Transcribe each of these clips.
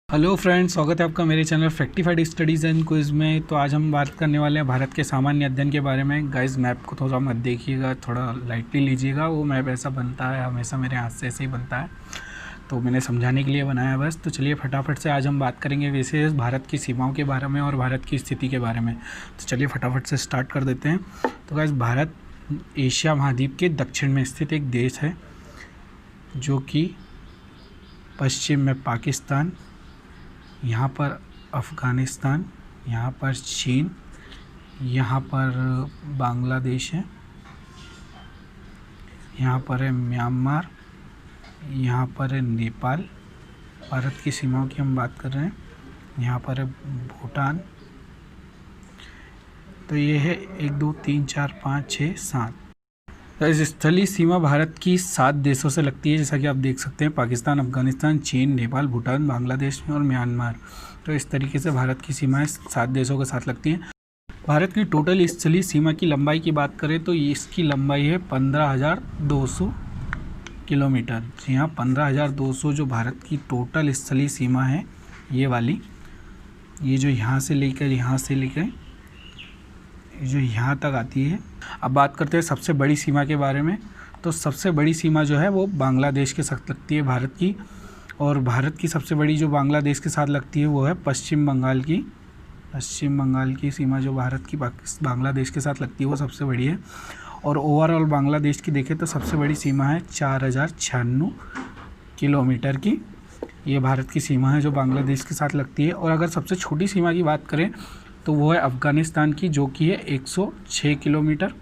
Hello friends, स्वागत है आपका मेरे चैनल फैक्टिफाइड स्टडीज़ एंड क्विज में। तो आज हम बात करने वाले हैं भारत के सामान्य अध्ययन के बारे में। गाइस, मैप को थोड़ा मत देखिएगा, थोड़ा लाइटली लीजिएगा। वो मैप ऐसा बनता है, हमेशा मेरे हाथ से ऐसे ही बनता है, तो मैंने समझाने के लिए बनाया बस। तो चलिए फटाफट से आज हम बात करेंगे विशेष भारत की सीमाओं के बारे में और भारत की स्थिति के बारे में। तो चलिए फटाफट से स्टार्ट कर देते हैं। तो गाइस, भारत एशिया महाद्वीप के दक्षिण में स्थित एक देश है, जो कि पश्चिम में पाकिस्तान, यहाँ पर अफ़गानिस्तान, यहाँ पर चीन, यहाँ पर बांग्लादेश है, यहाँ पर है म्यांमार, यहाँ पर है नेपाल। भारत की सीमाओं की हम बात कर रहे हैं। यहाँ पर है भूटान। तो ये है 1 2 3 4 5 6 7। इस स्थलीय सीमा भारत की 7 देशों से लगती है, जैसा कि आप देख सकते हैं, पाकिस्तान, अफगानिस्तान, चीन, नेपाल, भूटान, बांग्लादेश और म्यांमार। तो इस तरीके से भारत की सीमाएं 7 देशों के साथ लगती हैं। भारत की टोटल स्थलीय सीमा की लंबाई की बात करें तो इसकी लंबाई है 15,200 किलोमीटर। जी हाँ, 15,200 जो भारत की टोटल स्थलीय सीमा है, ये वाली, ये जो यहाँ से लेकर जो यहाँ तक आती है। अब बात करते हैं सबसे बड़ी सीमा के बारे में। तो सबसे बड़ी सीमा जो है वो बांग्लादेश के साथ लगती है भारत की, और भारत की सबसे बड़ी जो बांग्लादेश के साथ लगती है वो है पश्चिम बंगाल की। पश्चिम बंगाल की सीमा जो भारत की बांग्लादेश के साथ लगती है वो सबसे बड़ी है। और ओवरऑल बांग्लादेश की देखें तो सबसे बड़ी सीमा है 4,096 किलोमीटर की। ये भारत की सीमा है जो बांग्लादेश के साथ लगती है। और अगर सबसे छोटी सीमा की बात करें तो वो है अफ़गानिस्तान की, जो कि है 106 किलोमीटर।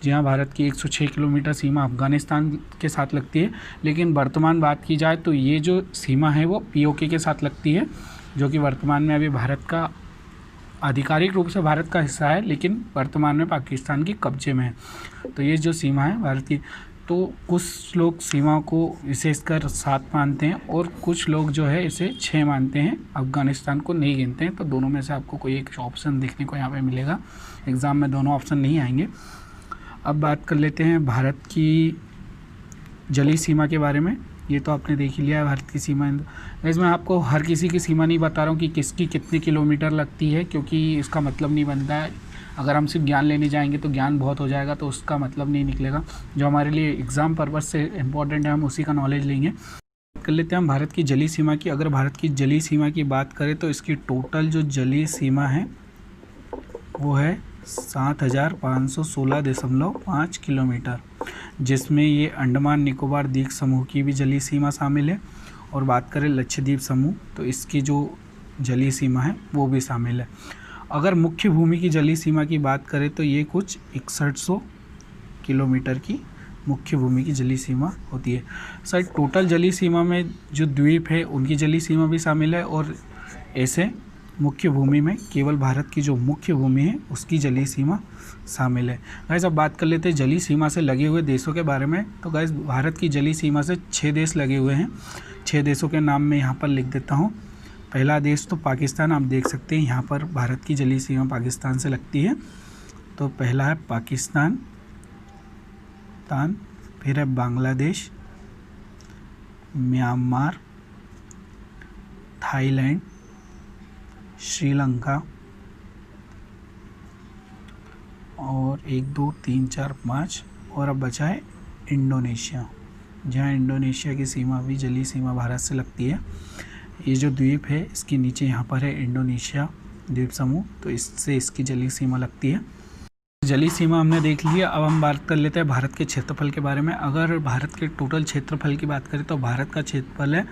जी हाँ, भारत की 106 किलोमीटर सीमा अफ़गानिस्तान के साथ लगती है। लेकिन वर्तमान बात की जाए तो ये जो सीमा है वो पीओके के साथ लगती है, जो कि वर्तमान में अभी भारत का आधिकारिक रूप से भारत का हिस्सा है, लेकिन वर्तमान में पाकिस्तान के कब्जे में है। तो ये जो सीमा है भारत की, तो कुछ लोग सीमा को विशेषकर 7 मानते हैं और कुछ लोग जो है इसे 6 मानते हैं, अफ़गानिस्तान को नहीं गिनते हैं। तो दोनों में से आपको कोई एक ऑप्शन देखने को यहाँ पे मिलेगा। एग्ज़ाम में दोनों ऑप्शन नहीं आएंगे। अब बात कर लेते हैं भारत की जलीय सीमा के बारे में। ये तो आपने देख ही लिया है भारत की सीमा। इसमें आपको हर किसी की सीमा नहीं बता रहा हूँ कि किसकी कितने किलोमीटर लगती है, क्योंकि इसका मतलब नहीं बनता है। अगर हम सिर्फ ज्ञान लेने जाएंगे तो ज्ञान बहुत हो जाएगा, तो उसका मतलब नहीं निकलेगा। जो हमारे लिए एग्ज़ाम पर्पज़ से इम्पोर्टेंट है, हम उसी का नॉलेज लेंगे। कर लेते हैं हम भारत की जलीय सीमा की। अगर भारत की जलीय सीमा की बात करें तो इसकी टोटल जो जलीय सीमा है वो है 7,516.5 किलोमीटर, जिसमें ये अंडमान निकोबार द्वीप समूह की भी जलीय सीमा शामिल है। और बात करें लक्षद्वीप समूह तो इसकी जो जलीय सीमा है वो भी शामिल है। अगर मुख्य भूमि की जलीय सीमा की बात करें तो ये कुछ 6100 किलोमीटर की मुख्य भूमि की जलीय सीमा होती है। सर, टोटल जलीय सीमा में जो द्वीप है उनकी जलीय सीमा भी शामिल है, और ऐसे मुख्य भूमि में केवल भारत की जो मुख्य भूमि है उसकी जलीय सीमा शामिल है। गाइस, अब बात कर लेते हैं जलीय सीमा से लगे हुए देशों के बारे में। तो गाइस, भारत की जलीय सीमा से 6 देश लगे हुए हैं। 6 देशों के नाम मैं यहाँ पर लिख देता हूँ। पहला देश तो पाकिस्तान, आप देख सकते हैं यहाँ पर भारत की जलीय सीमा पाकिस्तान से लगती है। तो पहला है पाकिस्तान, फिर है बांग्लादेश, म्यांमार, थाईलैंड, श्रीलंका, और 1 2 3 4 5, और अब बचा है इंडोनेशिया, जहाँ इंडोनेशिया की सीमा भी जलीय सीमा भारत से लगती है। ये जो द्वीप है इसके नीचे यहाँ पर है इंडोनेशिया द्वीप समूह, तो इससे इसकी जलीय सीमा लगती है। जलीय सीमा हमने देख ली है। अब हम बात कर लेते हैं भारत के क्षेत्रफल के बारे में। अगर भारत के टोटल क्षेत्रफल की बात करें तो भारत का क्षेत्रफल है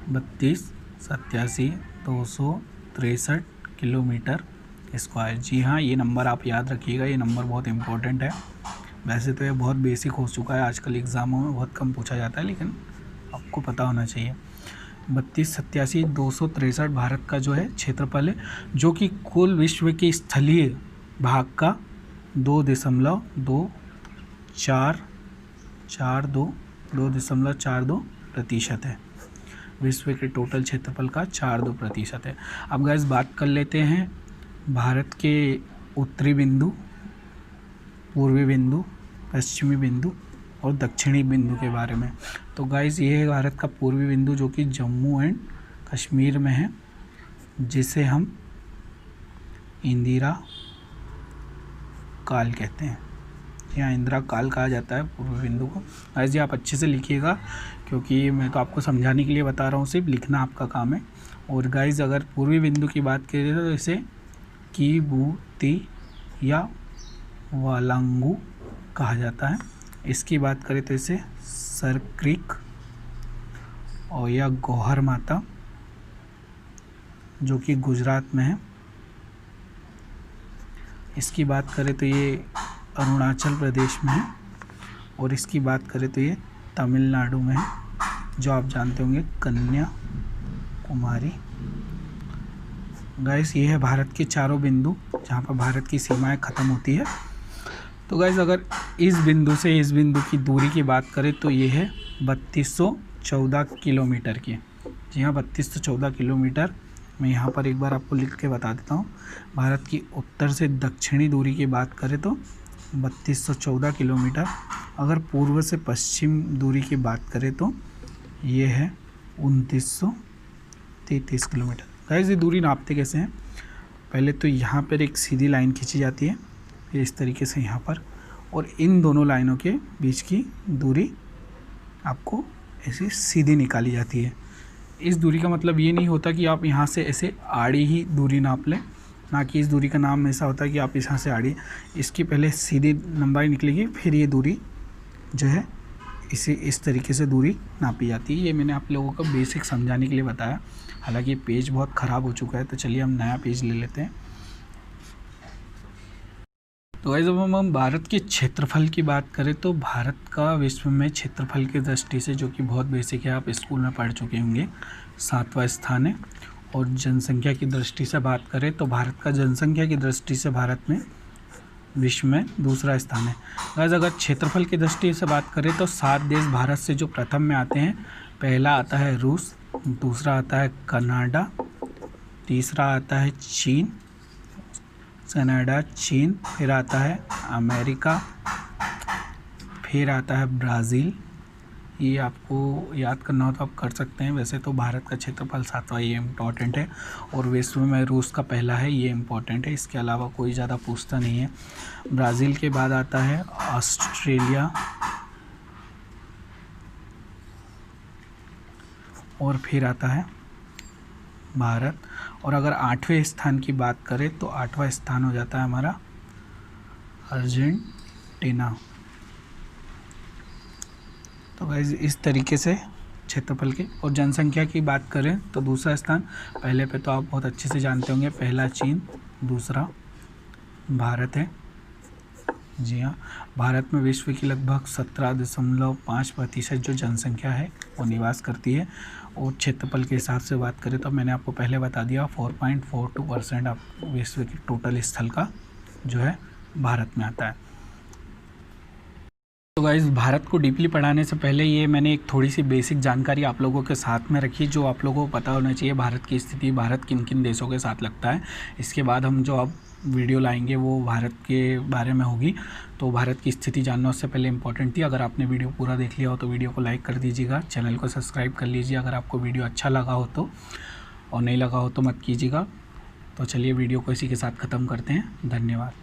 32,87,263 किलोमीटर स्क्वायर। जी हाँ, ये नंबर आप याद रखिएगा, ये नंबर बहुत इंपॉर्टेंट है। वैसे तो ये बहुत बेसिक हो चुका है, आजकल एग्ज़ामों में बहुत कम पूछा जाता है, लेकिन आपको पता होना चाहिए। 32,87,263 भारत का जो है क्षेत्रफल है, जो कि कुल विश्व के स्थलीय भाग का 2.42% है। विश्व के टोटल क्षेत्रफल का 4.2% है। अब गाइस, बात कर लेते हैं भारत के उत्तरी बिंदु, पूर्वी बिंदु, पश्चिमी बिंदु और दक्षिणी बिंदु के बारे में। तो गाइस, ये है भारत का पूर्वी बिंदु, जो कि जम्मू एंड कश्मीर में है, जिसे हम इंदिरा काल कहते हैं। यहाँ इंदिरा काल कहा जाता है पूर्वी बिंदु को। गाइस जी आप अच्छे से लिखिएगा, क्योंकि मैं तो आपको समझाने के लिए बता रहा हूँ, सिर्फ लिखना आपका काम है। और गाइस अगर पूर्वी बिंदु की बात करें तो इसे कीबूती या वालांगू कहा जाता है। इसकी बात करें तो इसे सर क्रीक और या गौहर माता, जो कि गुजरात में है। इसकी बात करें तो ये अरुणाचल प्रदेश में है। और इसकी बात करें तो ये तमिलनाडु में है, जो आप जानते होंगे कन्याकुमारी। गाइस ये है भारत के चारों बिंदु जहाँ पर भारत की सीमाएं ख़त्म होती है। तो गाइस अगर इस बिंदु से इस बिंदु की दूरी की बात करें तो ये है 3214 किलोमीटर की। जी हाँ, 3214 किलोमीटर। मैं यहाँ पर एक बार आपको लिख के बता देता हूँ। भारत की उत्तर से दक्षिणी दूरी की बात करें तो 3214 किलोमीटर। अगर पूर्व से पश्चिम दूरी की बात करें तो ये है 2933 किलोमीटर। गाइस ये दूरी नापते कैसे हैं? पहले तो यहाँ पर एक सीधी लाइन खींची जाती है, फिर इस तरीके से यहाँ पर, और इन दोनों लाइनों के बीच की दूरी आपको ऐसे सीधी निकाली जाती है। इस दूरी का मतलब ये नहीं होता कि आप यहाँ से ऐसे आड़ी ही दूरी नाप लें, ना कि इस दूरी का नाम ऐसा होता है कि आप यहाँ से आड़ी, इसकी पहले सीधी लंबाई निकलेगी, फिर ये दूरी जो है इसे इस तरीके से दूरी नापी जाती है। ये मैंने आप लोगों को बेसिक समझाने के लिए बताया। हालांकि पेज बहुत ख़राब हो चुका है, तो चलिए हम नया पेज ले लेते हैं। तो गाइस जब हम भारत के क्षेत्रफल की बात करें तो भारत का विश्व में क्षेत्रफल की दृष्टि से, जो कि बहुत बेसिक है, आप स्कूल में पढ़ चुके होंगे, 7वां स्थान है। और जनसंख्या की दृष्टि से बात करें तो भारत का जनसंख्या की दृष्टि से भारत में विश्व में दूसरा स्थान है। गाइस अगर क्षेत्रफल की दृष्टि से बात करें तो 7 देश भारत से जो प्रथम में आते हैं, पहला आता है रूस, दूसरा आता है कनाडा, तीसरा आता है चीन, कनाडा चीन, फिर आता है अमेरिका, फिर आता है ब्राज़ील। ये आपको याद करना हो तो आप कर सकते हैं। वैसे तो भारत का क्षेत्रफल 7वां, ये इम्पॉर्टेंट है। और विश्व में रूस का पहला है, ये इम्पॉर्टेंट है। इसके अलावा कोई ज़्यादा पूछता नहीं है। ब्राज़ील के बाद आता है ऑस्ट्रेलिया, और फिर आता है भारत। और अगर 8वें स्थान की बात करें तो 8वां स्थान हो जाता है हमारा अर्जेंटीना। तो गाइस इस तरीके से क्षेत्रफल के। और जनसंख्या की बात करें तो दूसरा स्थान, पहले पे तो आप बहुत अच्छे से जानते होंगे, पहला चीन, दूसरा भारत है। जी हाँ, भारत में विश्व की लगभग 17.5% जो जनसंख्या है वो निवास करती है। और क्षेत्रफल के हिसाब से बात करें तो मैंने आपको पहले बता दिया, 4.42% आप विश्व के टोटल स्थल का जो है भारत में आता है। तो गाइस भारत को डीपली पढ़ाने से पहले ये मैंने एक थोड़ी सी बेसिक जानकारी आप लोगों के साथ में रखी, जो आप लोगों को पता होना चाहिए भारत की स्थिति, भारत किन किन देशों के साथ लगता है। इसके बाद हम जो अब वीडियो लाएंगे वो भारत के बारे में होगी। तो भारत की स्थिति जानना उससे पहले इंपॉर्टेंट थी। अगर आपने वीडियो पूरा देख लिया हो तो वीडियो को लाइक कर दीजिएगा, चैनल को सब्सक्राइब कर लीजिए अगर आपको वीडियो अच्छा लगा हो तो, और नहीं लगा हो तो मत कीजिएगा। तो चलिए वीडियो को इसी के साथ ख़त्म करते हैं। धन्यवाद।